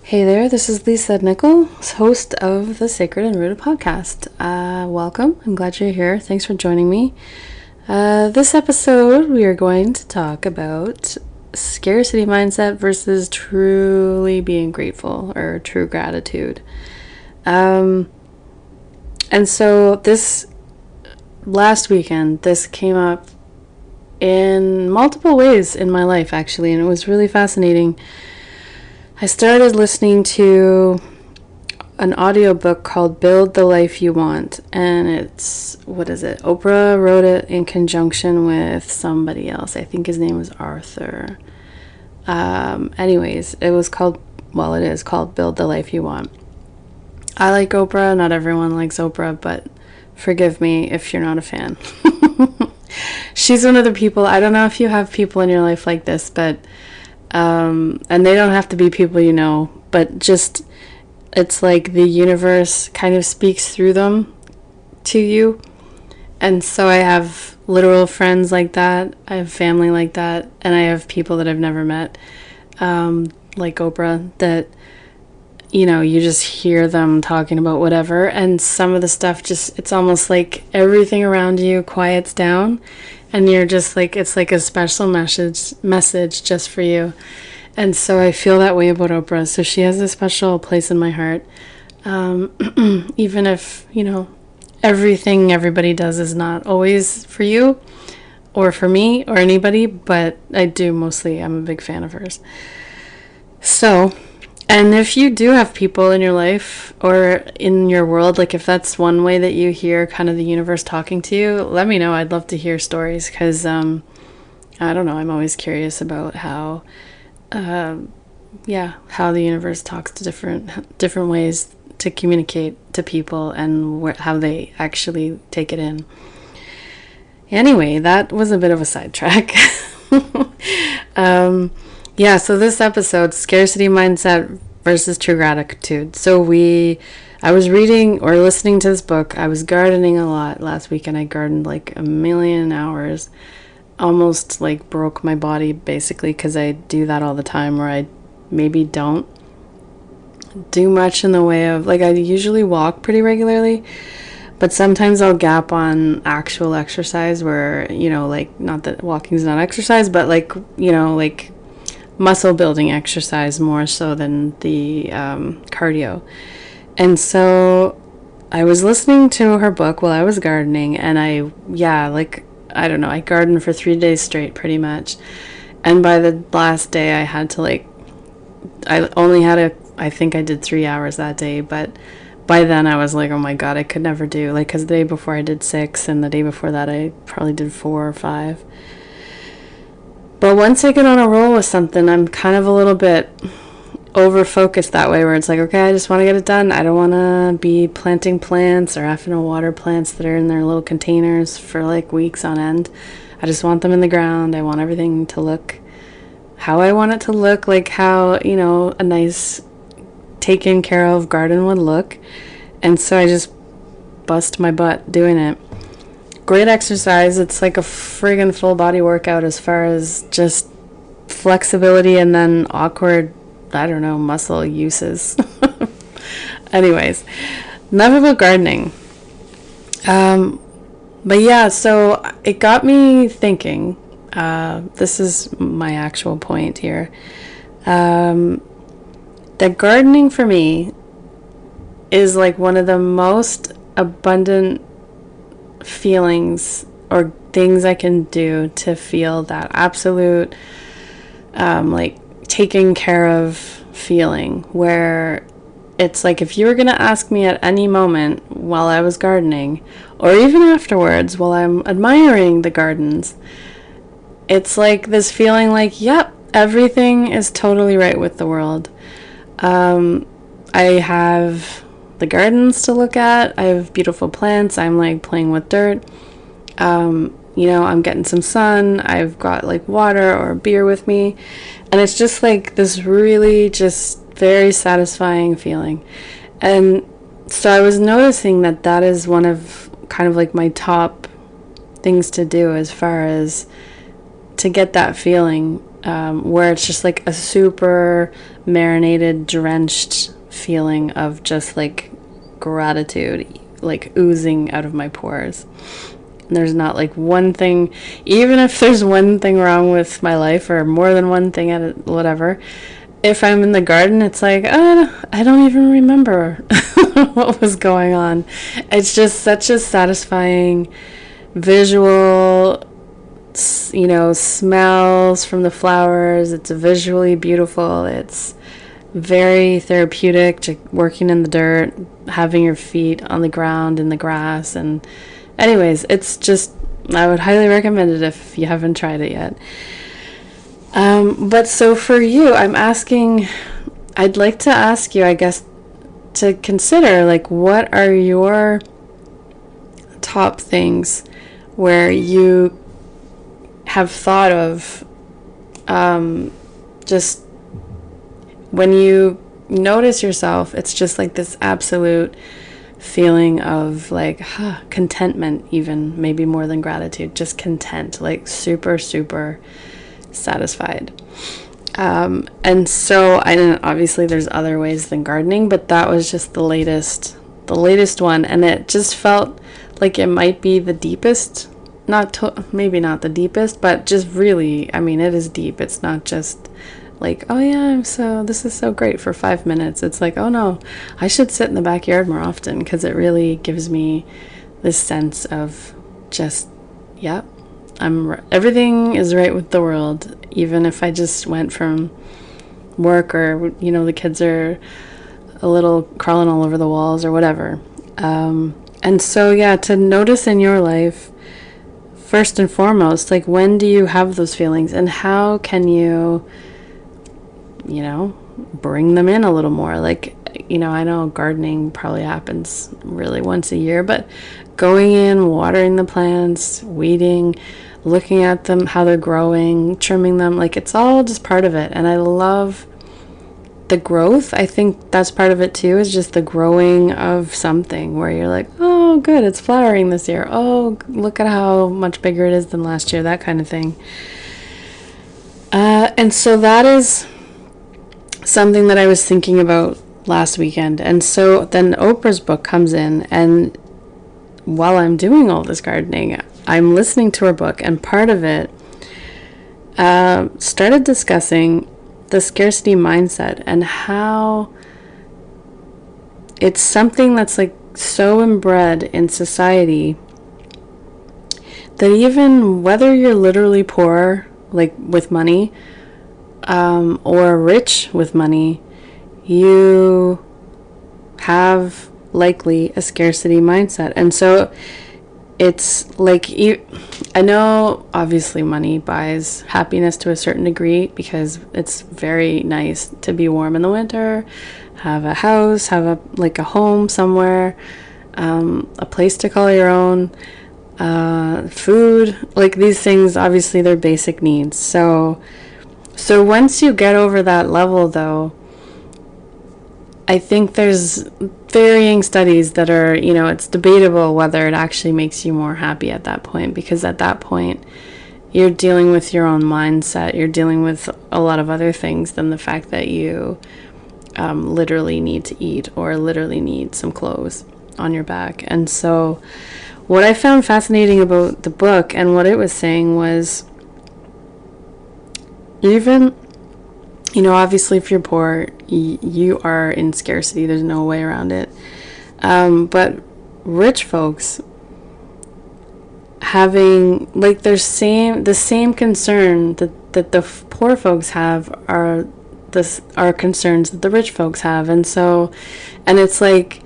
Hey there, this is Lisa Nickel, host of the Sacred and Rooted podcast. Welcome. I'm glad you're here. Thanks for joining me. This episode, we are going to talk about scarcity mindset versus truly being grateful or true gratitude. And so this last weekend, this came up in multiple ways in my life, actually, and it was really fascinating. I started listening to an audiobook called Build the Life You Want, and it's, Oprah wrote it in conjunction with somebody else. I think his name was Arthur. Anyways, it is called Build the Life You Want. I like Oprah. Not everyone likes Oprah, but forgive me if you're not a fan. She's one of the people, I don't know if you have people in your life like this, but and they don't have to be people you know, but just it's like the universe kind of speaks through them to you. And so I have literal friends like that, I have family like that, and I have people that I've never met, like Oprah, that you just hear them talking about whatever, and some of the stuff just, it's almost like everything around you quiets down, and you're just like, it's like a special message just for you. And so I feel that way about Oprah. So she has a special place in my heart. Even if, everything everybody does is not always for you or for me or anybody, but I'm a big fan of hers. So, and if you do have people in your life or in your world, like if that's one way that you hear kind of the universe talking to you, let me know. I'd love to hear stories because, I don't know, I'm always curious about how the universe talks to different ways to communicate to people and how they actually take it in. Anyway, that was a bit of a sidetrack. So this episode, scarcity mindset versus true gratitude. So I was reading or listening to this book. I was gardening a lot last weekend. I gardened like a million hours, almost like broke my body basically, because I do that all the time where I maybe don't do much in the way of, like, I usually walk pretty regularly, but sometimes I'll gap on actual exercise where, like, not that walking is not exercise, but like, like muscle building exercise more so than the cardio. And so I was listening to her book while I was gardening, and I don't know, I gardened for 3 days straight pretty much. And by the last day I had to I think I did 3 hours that day, but by then I was like, oh my God, I could never do, like, because the day before I did 6 and the day before that I probably did 4 or 5. But once I get on a roll with something, I'm kind of a little bit over-focused that way, where it's like, okay, I just want to get it done. I don't want to be planting plants or having to water plants that are in their little containers for like weeks on end. I just want them in the ground. I want everything to look how I want it to look, like how, a nice taken care of garden would look. And so I just bust my butt doing it. Great exercise. It's like a friggin' full body workout as far as just flexibility and then awkward, muscle uses. Anyways, enough about gardening. But yeah, so it got me thinking. This is my actual point here. That gardening for me is like one of the most abundant feelings or things I can do to feel that absolute like taken care of feeling, where it's like if you were going to ask me at any moment while I was gardening or even afterwards while I'm admiring the gardens, it's like this feeling like, yep, everything is totally right with the world. I have the gardens to look at. I have beautiful plants. I'm like playing with dirt. I'm getting some sun. I've got like water or beer with me. And it's just like this really just very satisfying feeling. And so I was noticing that is one of kind of like my top things to do as far as to get that feeling. where it's just like a super marinated, drenched feeling of just like gratitude, like oozing out of my pores. And there's not like one thing, even if there's one thing wrong with my life or more than one thing at it, whatever. If I'm in the garden, it's like, I don't even remember what was going on. It's just such a satisfying visual, smells from the flowers. It's visually beautiful. It's very therapeutic, to working in the dirt, having your feet on the ground in the grass. And anyways, it's just, I would highly recommend it if you haven't tried it yet. But so for you, I'd like to ask you, I guess, to consider, like, what are your top things where you have thought of, just when you notice yourself, it's just like this absolute feeling of like contentment, even maybe more than gratitude, just content, like super, super satisfied. And so obviously there's other ways than gardening, but that was just the latest one. And it just felt like it might be the deepest, maybe not the deepest, but just really, it is deep. It's not just like, oh yeah, this is so great for 5 minutes. It's like, oh no, I should sit in the backyard more often, because it really gives me this sense of just, yeah, everything is right with the world, even if I just went from work, or the kids are a little crawling all over the walls or whatever. And so, yeah, to notice in your life, first and foremost, like, when do you have those feelings, and how can you bring them in a little more? Like, I know gardening probably happens really once a year, but going in, watering the plants, weeding, looking at them, how they're growing, trimming them, like, it's all just part of it. And I love the growth. I think that's part of it too, is just the growing of something where you're like, oh good, it's flowering this year, oh look at how much bigger it is than last year, that kind of thing. And so that is something that I was thinking about last weekend. And so then Oprah's book comes in, and while I'm doing all this gardening, I'm listening to her book, and part of it started discussing the scarcity mindset, and how it's something that's like so inbred in society that even whether you're literally poor, like with money, or rich with money, you have likely a scarcity mindset. And so it's like, I know obviously money buys happiness to a certain degree, because it's very nice to be warm in the winter, have a house, have a home somewhere, a place to call your own, food, like these things, obviously they're basic needs. So once you get over that level, though, I think there's varying studies that are, it's debatable whether it actually makes you more happy at that point, because at that point you're dealing with your own mindset, you're dealing with a lot of other things than the fact that you literally need to eat, or literally need some clothes on your back. And so what I found fascinating about the book and what it was saying was, even, obviously if you're poor, you are in scarcity. There's no way around it. But rich folks having like the same concern that the poor folks have are concerns that the rich folks have. And it's like,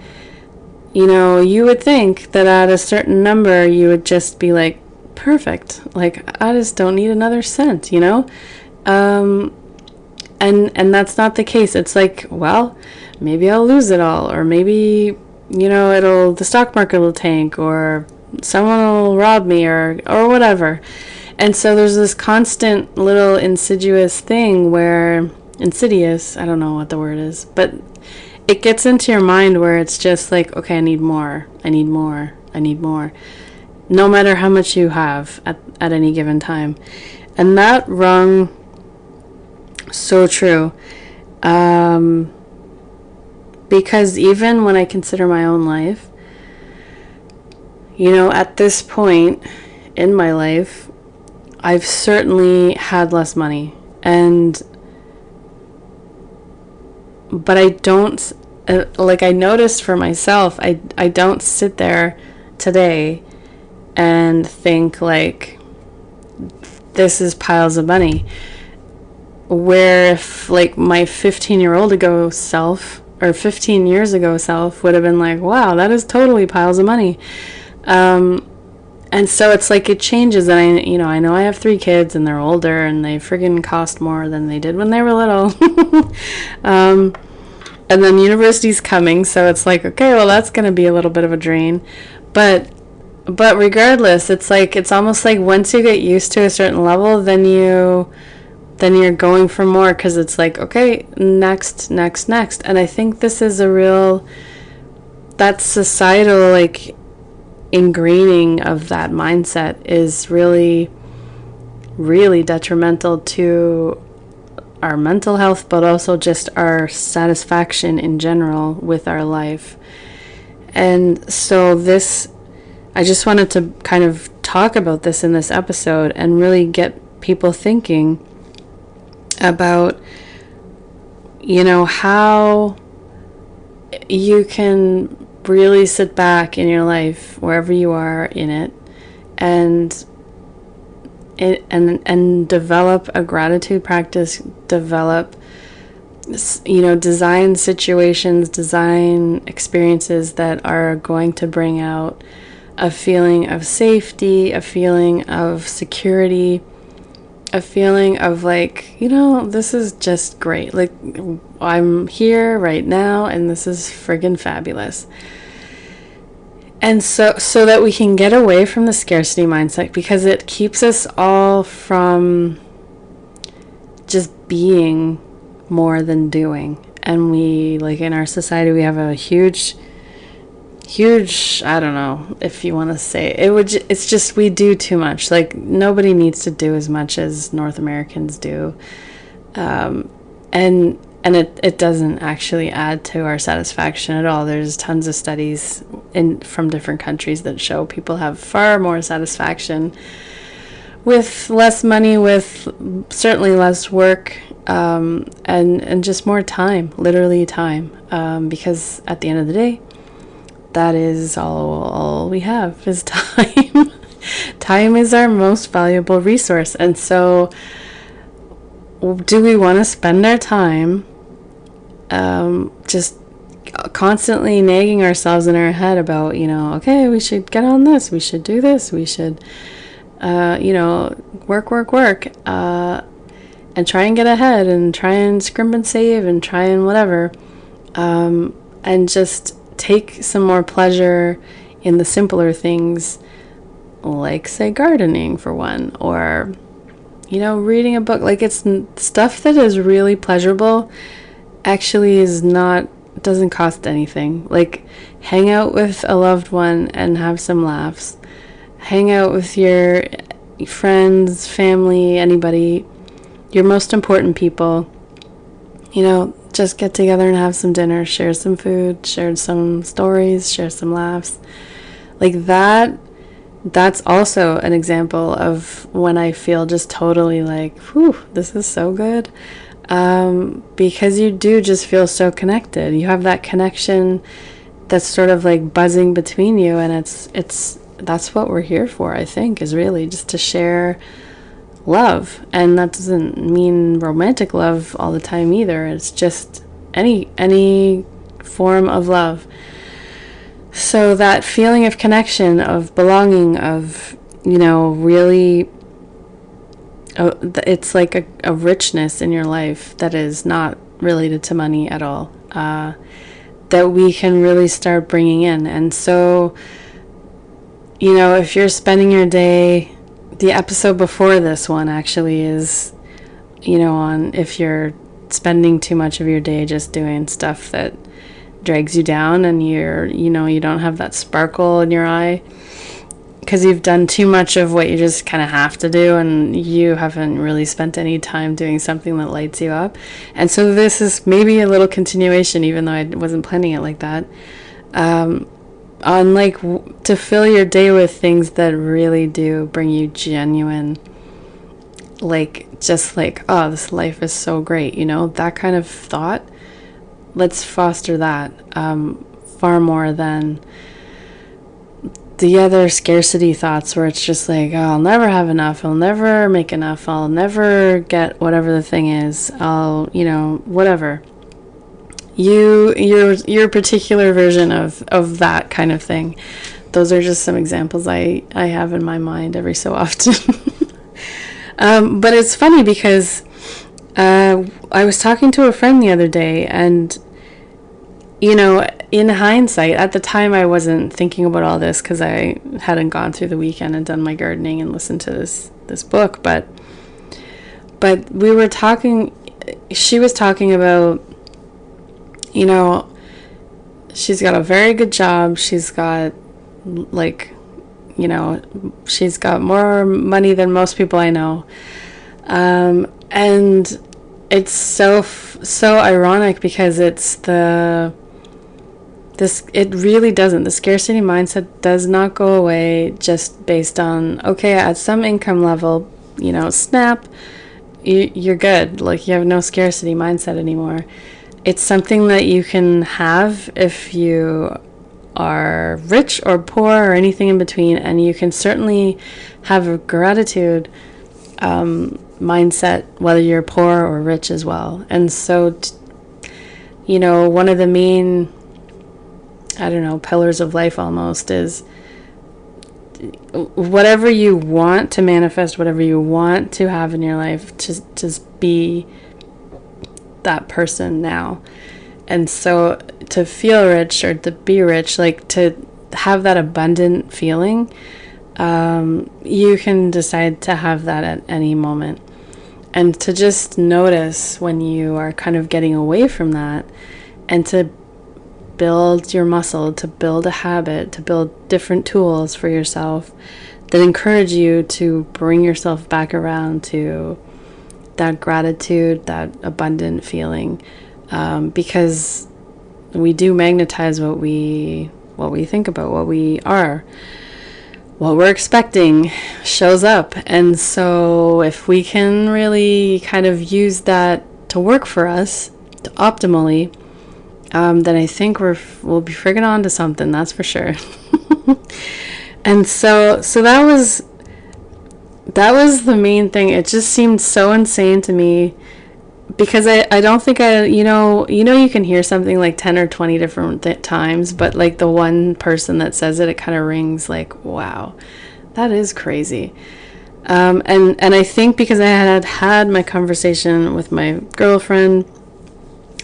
you would think that at a certain number you would just be like, perfect, like I just don't need another cent, and that's not the case. It's like, well, maybe I'll lose it all, or maybe, the stock market will tank, or someone will rob me, or whatever. And so there's this constant little insidious, I don't know what the word is, but it gets into your mind where it's just like, okay, I need more, no matter how much you have at any given time. And that rung So true. Because even when I consider my own life, at this point in my life, I've certainly had less money. But I don't, I noticed for myself, I don't sit there today and think like, this is piles of money. Where if my 15-year-old ago self, or 15 years ago self, would have been like, wow, that is totally piles of money. And so it's it changes. And I know I have 3 kids and they're older and they friggin' cost more than they did when they were little. And then university's coming, so it's okay, well, that's going to be a little bit of a drain. But regardless, it's almost once you get used to a certain level, then you're going for more, because it's okay, next. And I think this is that societal ingraining of that mindset is really, really detrimental to our mental health, but also just our satisfaction in general with our life. And so I just wanted to kind of talk about this in this episode and really get people thinking about, how you can really sit back in your life, wherever you are in it, and develop a gratitude practice, design situations, design experiences that are going to bring out a feeling of safety, a feeling of security, a feeling of this is just great. I'm here right now and this is friggin' fabulous. And so that we can get away from the scarcity mindset, because it keeps us all from just being more than doing. And we, in our society, we have a huge, I don't know if you want to say it, it's just, we do too much. Nobody needs to do as much as North Americans do. And it doesn't actually add to our satisfaction at all. There's tons of studies from different countries that show people have far more satisfaction with less money, with certainly less work, and just more time, literally time. Because at the end of the day, that is all we have is time. Time is our most valuable resource. And so do we want to spend our time just constantly nagging ourselves in our head about, okay, we should get on this, we should do this, we should, work, and try and get ahead and try and scrimp and save and try and whatever, and just take some more pleasure in the simpler things, say gardening for one, or reading a book. It's stuff that is really pleasurable actually doesn't cost anything. Hang out with a loved one and have some laughs. Hang out with your friends, family, anybody, your most important people. Just get together and have some dinner, share some food, share some stories, share some laughs. That's also an example of when I feel just totally whew, this is so good. Because you do just feel so connected. You have that connection that's sort of buzzing between you, and that's what we're here for, I think, is really just to share love. And that doesn't mean romantic love all the time either. It's just any form of love. So that feeling of connection, of belonging, of, really, it's a richness in your life that is not related to money at all, that we can really start bringing in. And so, if you're spending your day, the episode before this one actually is, on if you're spending too much of your day just doing stuff that drags you down and you don't have that sparkle in your eye. because you've done too much of what you just kind of have to do, and you haven't really spent any time doing something that lights you up. And so this is maybe a little continuation, even though I wasn't planning it like that, on like to fill your day with things that really do bring you genuine, like, just like, oh, this life is so great, that kind of thought. Let's foster that far more than the other scarcity thoughts, where it's just like, oh, I'll never have enough, I'll never make enough, I'll never get whatever the thing is, I'll, whatever. Your particular version of that kind of thing. Those are just some examples I have in my mind every so often. But it's funny because I was talking to a friend the other day, and in hindsight, at the time I wasn't thinking about all this because I hadn't gone through the weekend and done my gardening and listened to this book, but we were talking, she was talking about, she's got a very good job, she's got she's got more money than most people I know, and it's so ironic because it really doesn't. The scarcity mindset does not go away just based on, okay, at some income level, snap, you're good. Like, you have no scarcity mindset anymore. It's something that you can have if you are rich or poor or anything in between, and you can certainly have a gratitude mindset whether you're poor or rich as well. And so, one of the main, pillars of life almost is whatever you want to manifest, whatever you want to have in your life, just be that person now. And so to feel rich or to be rich, like to have that abundant feeling, you can decide to have that at any moment. And to just notice when you are kind of getting away from that, and to build your muscle, to build a habit, to build different tools for yourself that encourage you to bring yourself back around to that gratitude, that abundant feeling, because we do magnetize what we think about, what we are, what we're expecting shows up. And so if we can really kind of use that to work for us optimally, then I think we'll be friggin' on to something, that's for sure. And so that was the main thing. It just seemed so insane to me, because I don't think you can hear something like 10 or 20 different times, but like the one person that says it kind of rings like, wow, that is crazy. And I think because I had my conversation with my girlfriend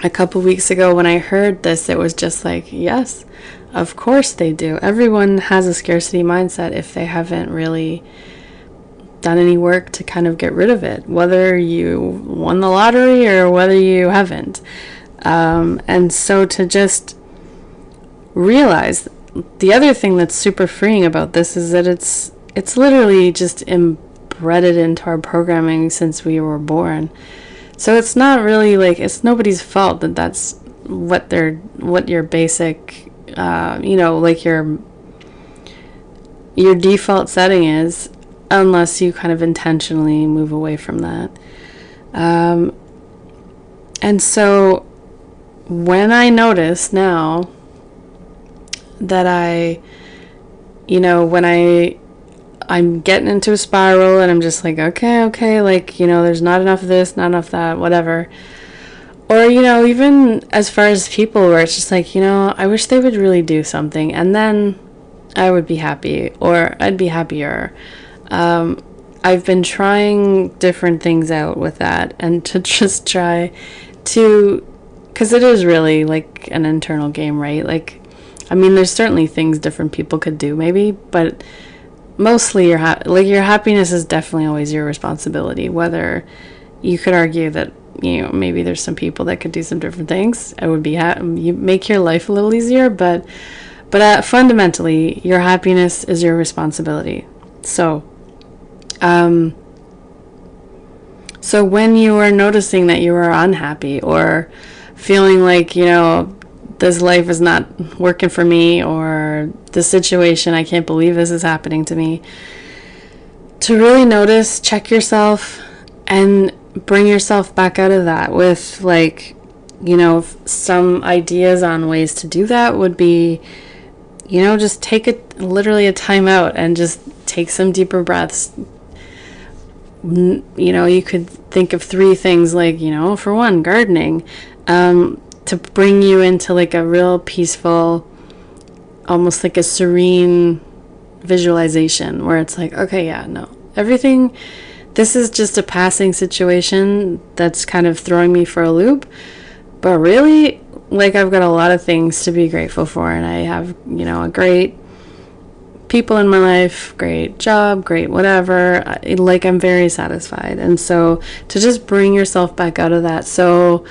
a couple weeks ago, when I heard this, it was just like, yes, of course they do. Everyone has a scarcity mindset if they haven't really done any work to kind of get rid of it, whether you won the lottery or whether you haven't. And so to just realize, the other thing that's super freeing about this is that it's literally just embedded into our programming since we were born. So it's not really like, it's nobody's fault that that's what your basic, like your default setting is, unless you kind of intentionally move away from that. And so when I notice now that when I'm getting into a spiral and I'm just like, okay, like, there's not enough of this, not enough of that, whatever. Or, even as far as people, where it's just like, I wish they would really do something, and then I would be happy, or I'd be happier. I've been trying different things out with that, and to just try to, because it is really like an internal game, right? Like, there's certainly things different people could do maybe, but mostly your happiness is definitely always your responsibility. Whether you could argue that, maybe there's some people that could do some different things, I would be happy, you make your life a little easier, but But fundamentally, your happiness is your responsibility. So, so when you are noticing that you are unhappy or feeling like, this life is not working for me, or this situation, I can't believe this is happening to me, to really notice, check yourself, and bring yourself back out of that with, like, some ideas on ways to do that would be, just take literally a time out and just take some deeper breaths. You could think of 3 things, like, for one, gardening, to bring you into like a real peaceful, almost like a serene visualization where it's like, okay, yeah, no, everything, this is just a passing situation that's kind of throwing me for a loop, but really, like, I've got a lot of things to be grateful for, and I have, a great people in my life, great job, great whatever, like, I'm very satisfied. And so to just bring yourself back out of that, so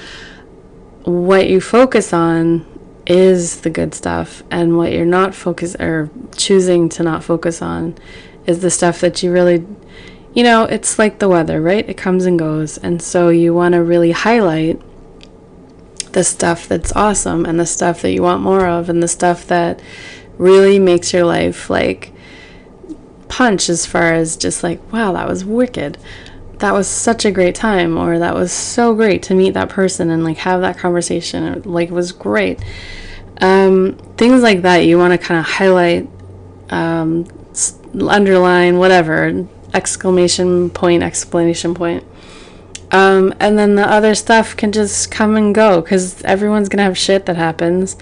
what you focus on is the good stuff, and what you're not choosing to not focus on is the stuff that you really, it's like the weather, right? It comes and goes. And so you want to really highlight the stuff that's awesome, and the stuff that you want more of, and the stuff that really makes your life like punch, as far as just like, wow, that was wicked, that was such a great time, or that was so great to meet that person and like have that conversation, like, it was great. Things like that you want to kind of highlight, underline, whatever, exclamation point. And then the other stuff can just come and go, because everyone's gonna have shit that happens,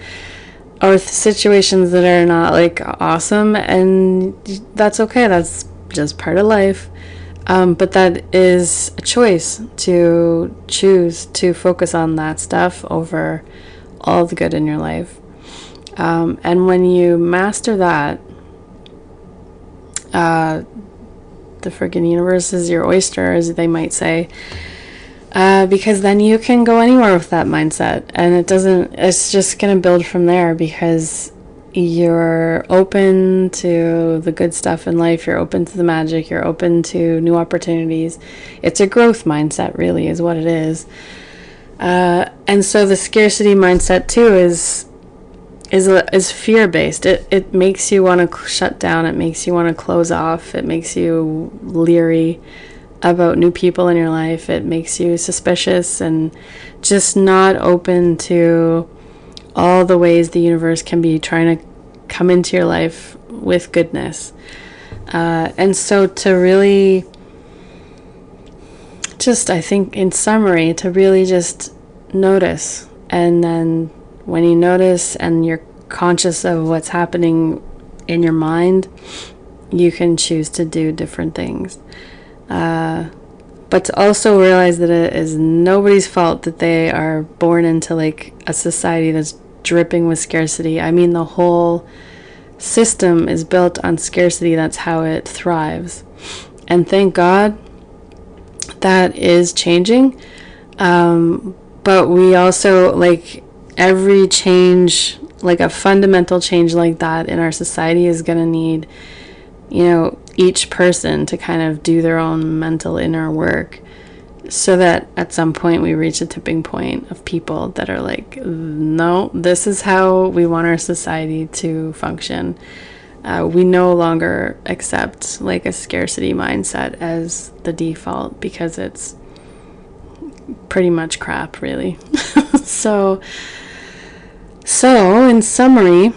or situations that are not like awesome, and that's okay. That's just part of life. But that is a choice to choose to focus on that stuff over all the good in your life. And when you master that, the freaking universe is your oyster, as they might say. Because then you can go anywhere with that mindset, and it's just going to build from there, because you're open to the good stuff in life, you're open to the magic, you're open to new opportunities. It's a growth mindset, really, is what it is. And so the scarcity mindset too is fear-based. It makes you want to shut down, it makes you want to close off, it makes you leery about new people in your life, it makes you suspicious and just not open to all the ways the universe can be trying to come into your life with goodness. And so to really just, I think in summary, to really just notice, and then when you notice and you're conscious of what's happening in your mind, you can choose to do different things. But to also realize that it is nobody's fault that they are born into like a society that's dripping with scarcity. I mean, the whole system is built on scarcity. That's how it thrives. And thank God that is changing. But we also, like, every change, like a fundamental change like that in our society is going to need, each person to kind of do their own mental inner work, so that at some point we reach a tipping point of people that are like, no, this is how we want our society to function. We no longer accept like a scarcity mindset as the default, because it's pretty much crap, really. So in summary,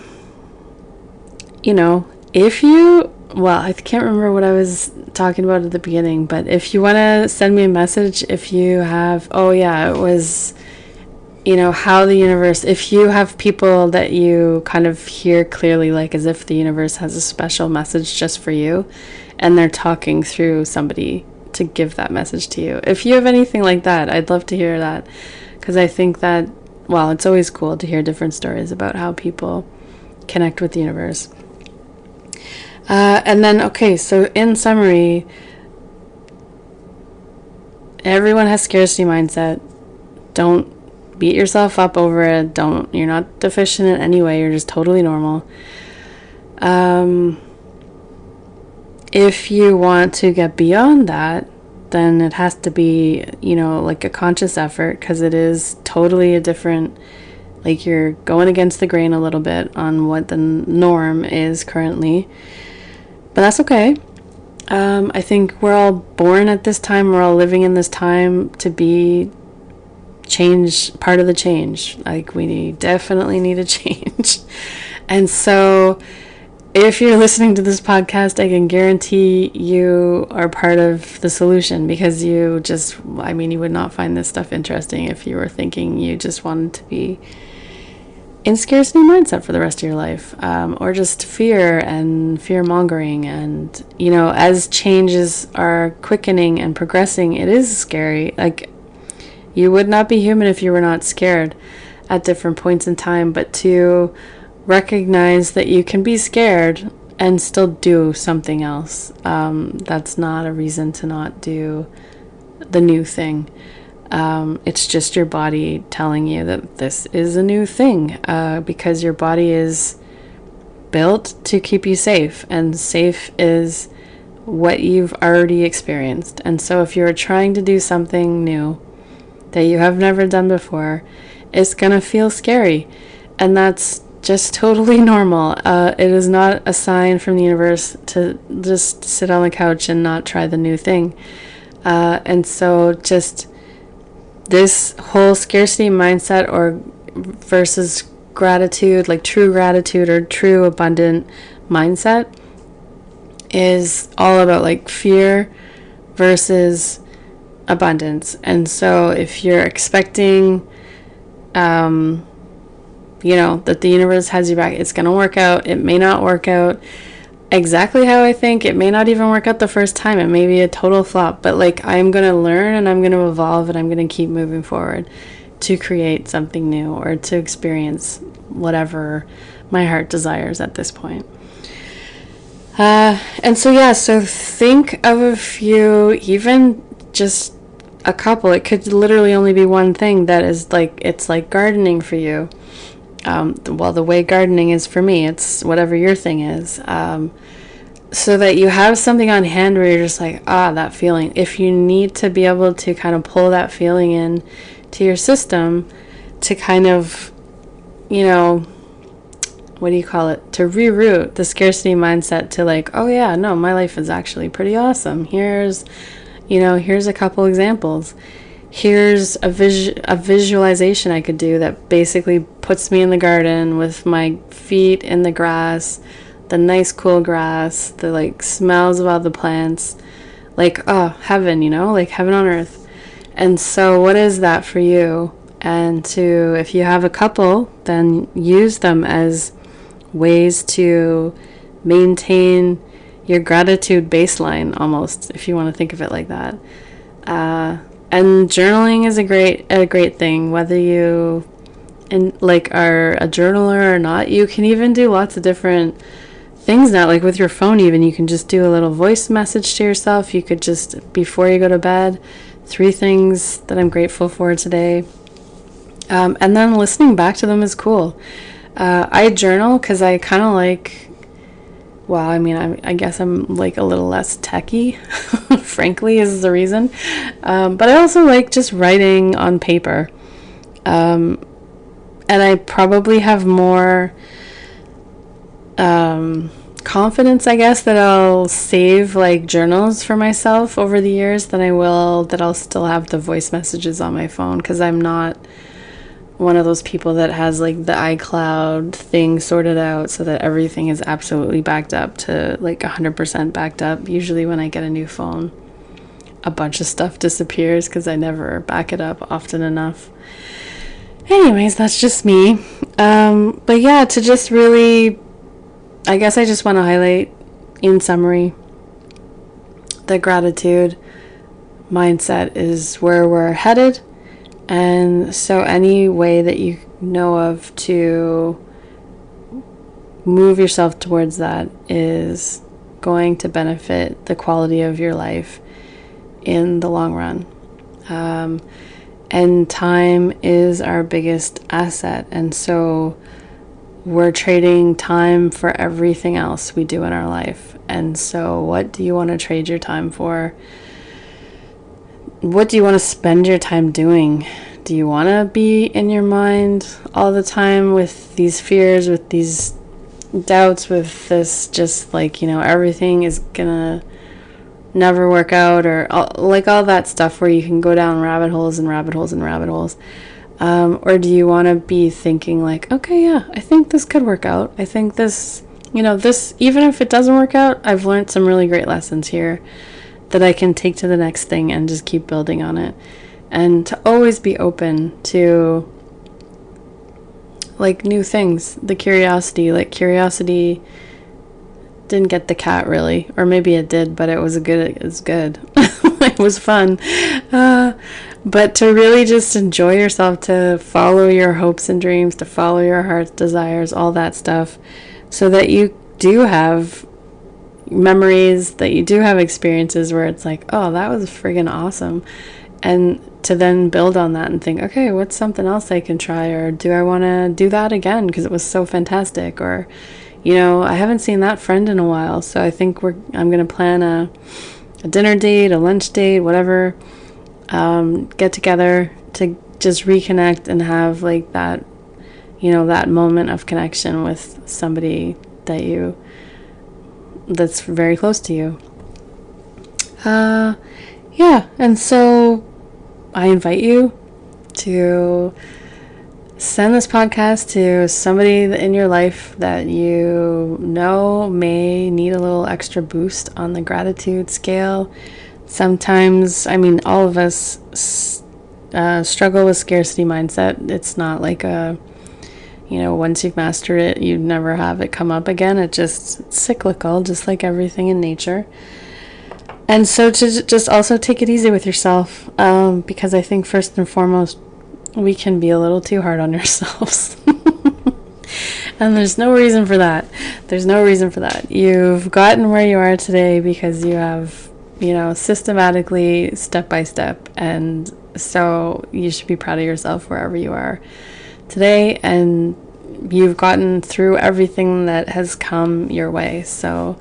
I can't remember what I was talking about at the beginning, but if you want to send me a message, if you have, it was, how the universe, if you have people that you kind of hear clearly, like as if the universe has a special message just for you, and they're talking through somebody to give that message to you. If you have anything like that, I'd love to hear that, because I think that, it's always cool to hear different stories about how people connect with the universe. And then, so in summary, everyone has scarcity mindset. Don't beat yourself up over it. You're not deficient in any way. You're just totally normal. If you want to get beyond that, then it has to be, like a conscious effort, because it is totally a different, like you're going against the grain a little bit on what the norm is currently. But that's okay. I think we're all born at this time. We're all living in this time to be part of the change. Like, we definitely need a change. And so if you're listening to this podcast, I can guarantee you are part of the solution, because you would not find this stuff interesting if you were thinking you just wanted to be in scarcity mindset for the rest of your life, or just fear and fear mongering. And, as changes are quickening and progressing, it is scary. Like, you would not be human if you were not scared at different points in time, but to recognize that you can be scared and still do something else. That's not a reason to not do the new thing. It's just your body telling you that this is a new thing, because your body is built to keep you safe, and safe is what you've already experienced. And so if you're trying to do something new that you have never done before, it's gonna feel scary, and that's just totally normal. It is not a sign from the universe to just sit on the couch and not try the new thing. And so just this whole scarcity mindset or versus gratitude, like true gratitude or true abundant mindset, is all about like fear versus abundance. And so if you're expecting that the universe has you back, it's going to work out. It may not work out exactly how I think. It may not even work out the first time. It may be a total flop, but like, I'm going to learn and I'm going to evolve and I'm going to keep moving forward to create something new or to experience whatever my heart desires at this point. And so think of a few, even just a couple. It could literally only be one thing that is like, it's like gardening for you. The way gardening is for me, it's whatever your thing is. So that you have something on hand where you're just like, that feeling. If you need to be able to kind of pull that feeling in to your system to kind of, what do you call it? To reroute the scarcity mindset to like, oh yeah, no, my life is actually pretty awesome. Here's a couple examples. Here's a visualization I could do that basically puts me in the garden with my feet in the grass, the nice cool grass, the like smells of all the plants, like, heaven, like heaven on earth. And so what is that for you? And if you have a couple, then use them as ways to maintain your gratitude baseline, almost, if you want to think of it like that. And journaling is a great thing, whether you are a journaler or not. You can even do lots of different things now, like with your phone even. You can just do a little voice message to yourself. You could just, before you go to bed, 3 things that I'm grateful for today. And then listening back to them is cool. I journal because I kind of like, I guess I'm like a little less techie, frankly, is the reason. But I also like just writing on paper. And I probably have more confidence, I guess, that I'll save like journals for myself over the years than I'll still have the voice messages on my phone, because I'm not one of those people that has like the iCloud thing sorted out so that everything is absolutely backed up to like 100% backed up. Usually when I get a new phone, a bunch of stuff disappears because I never back it up often enough. Anyways, that's just me. But yeah, to just really, I guess I just want to highlight, in summary, the gratitude mindset is where we're headed. And so any way that you know of to move yourself towards that is going to benefit the quality of your life in the long run. And time is our biggest asset. And so we're trading time for everything else we do in our life. And so what do you want to trade your time for? What do you want to spend your time doing? Do you want to be in your mind all the time with these fears, with these doubts, with this just like, everything is gonna never work out, or all that stuff where you can go down rabbit holes and rabbit holes and rabbit holes? Or do you want to be thinking like, okay, yeah, I think this could work out. I think this, this, even if it doesn't work out, I've learned some really great lessons here that I can take to the next thing and just keep building on it. And to always be open to like new things, the curiosity didn't get the cat really, or maybe it did, but it was good. It was fun. But to really just enjoy yourself, to follow your hopes and dreams, to follow your heart's desires, all that stuff, so that you do have memories, that you do have experiences where it's like, oh, that was friggin' awesome. And to then build on that and think, okay, what's something else I can try? Or do I want to do that again because it was so fantastic? Or, I haven't seen that friend in a while, so I think I'm going to plan a dinner date, a lunch date, whatever, get together to just reconnect and have like that, that moment of connection with somebody that's very close to you. Yeah, and so I invite you to send this podcast to somebody in your life that you know may need a little extra boost on the gratitude scale. Sometimes, all of us struggle with scarcity mindset. It's not like once you've mastered it, you never have it come up again. It's cyclical, just like everything in nature. And so to just also take it easy with yourself, because I think first and foremost, we can be a little too hard on ourselves. And there's no reason for that. You've gotten where you are today because you have, systematically, step by step. And so you should be proud of yourself wherever you are today. And you've gotten through everything that has come your way. So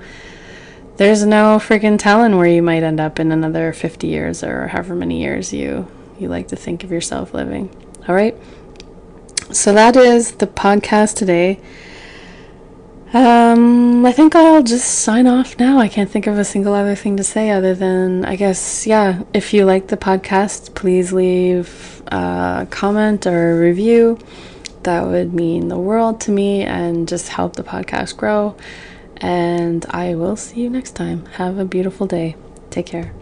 there's no freaking telling where you might end up in another 50 years or however many years you like to think of yourself living. All right. So that is the podcast today. I think I'll just sign off now. I can't think of a single other thing to say other than, I guess, yeah, if you like the podcast, please leave a comment or a review. That would mean the world to me and just help the podcast grow. And I will see you next time. Have a beautiful day. Take care.